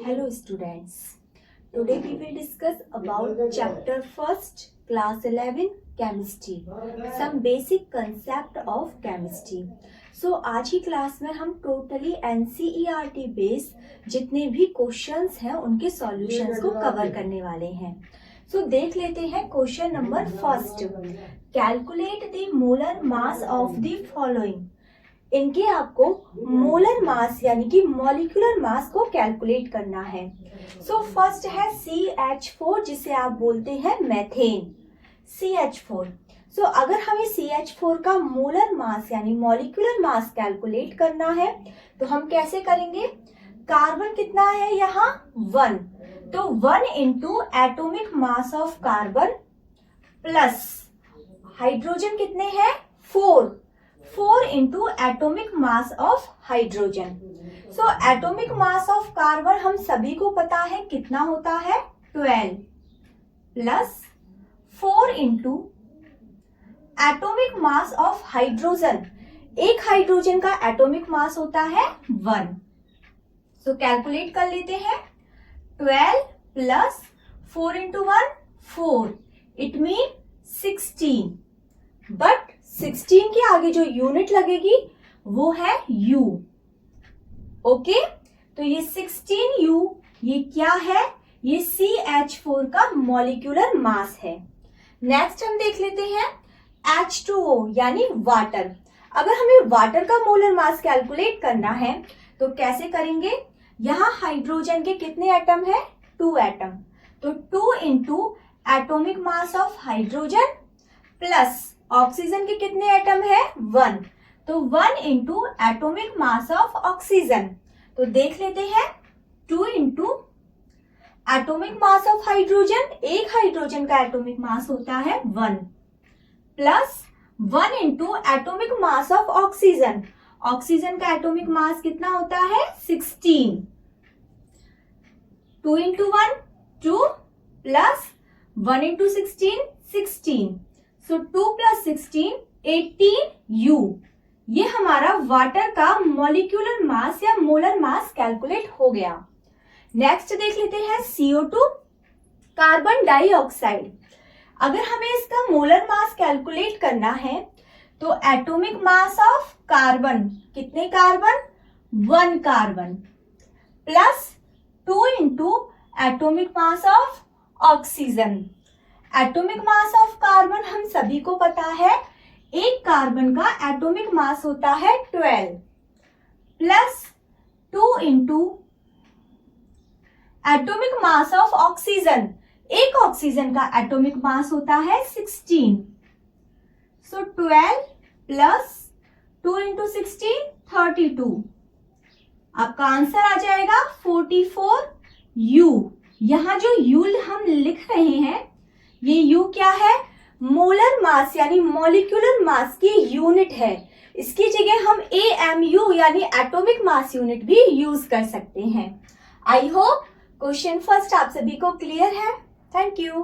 Hello students. Today we will discuss about chapter 1st class 11 chemistry. Some basic concept of chemistry. So आज की class में हम totally NCERT base जितने भी questions हैं उनके सॉल्यूशंस को कवर करने वाले हैं. So देख लेते हैं question number first. Calculate the molar mass of the following. इनके आपको मोलर मास यानी कि मॉलिक्यूलर मास को कैलकुलेट करना है. सो फर्स्ट है CH4 जिसे आप बोलते हैं मेथेन. CH4. सो अगर हमें CH4 का मोलर मास यानी मॉलिक्यूलर मास कैलकुलेट करना है तो हम कैसे करेंगे. कार्बन कितना है यहाँ 1, तो 1 into atomic mass of carbon plus hydrogen कितने हैं 4 into atomic mass of hydrogen. So atomic mass of carbon हम सभी को पता है कितना होता है 12 plus 4 into atomic mass of hydrogen. एक हाइड्रोजन का एटोमिक मास होता है 1. सो कैलकुलेट कर लेते हैं 12 plus 4 into 1 4 it mean 16. But 16 के आगे जो यूनिट लगेगी वो है U. ओके, तो ये 16U ये क्या है, ये CH4 का मॉलिक्यूलर मास है. नेक्स्ट हम देख लेते हैं H2O यानी वाटर. अगर हमें वाटर का मोलर मास कैलकुलेट करना है तो कैसे करेंगे. यहाँ हाइड्रोजन के कितने एटम है 2 एटम, तो 2 into atomic mass of hydrogen plus oxygen के कितने एटम है 1, तो 1 into atomic mass of oxygen. तो देख लेते हैं 2 into atomic mass of hydrogen, एक हाइड्रोजन का एटोमिक मास होता है 1 plus 1 into atomic mass of oxygen. Oxygen का एटोमिक मास कितना होता है 16. 2 इंटू 1 2 प्लस 1 इंटू 16. सो 2 प्लस 16 18U. ये हमारा वाटर का मॉलिक्यूलर मास या मोलर मास कैलकुलेट हो गया. नेक्स्ट देख लेते हैं CO2 कार्बन डाइऑक्साइड. अगर हमें इसका मोलर मास कैलकुलेट करना है तो एटॉमिक मास ऑफ कार्बन कितने carbon 1 carbon plus 2 into atomic mass of oxygen. Atomic mass of carbon हम सभी को पता है, एक कार्बन का एटॉमिक मास होता है 12 plus 2 into atomic mass of oxygen. एक ऑक्सीजन का एटॉमिक मास होता है 16. सो 12 प्लस 2 इंटू 16 32. आपका आंसर आ जाएगा 44U. यहां जो U हम लिख रहे हैं ये U क्या है, मोलर मास यानी मॉलिक्यूलर मास की यूनिट है. इसकी जगह हम AMU यानी एटॉमिक मास यूनिट भी यूज कर सकते हैं. आई होप क्वेश्चन फर्स्ट आप सभी को क्लियर है. Thank you.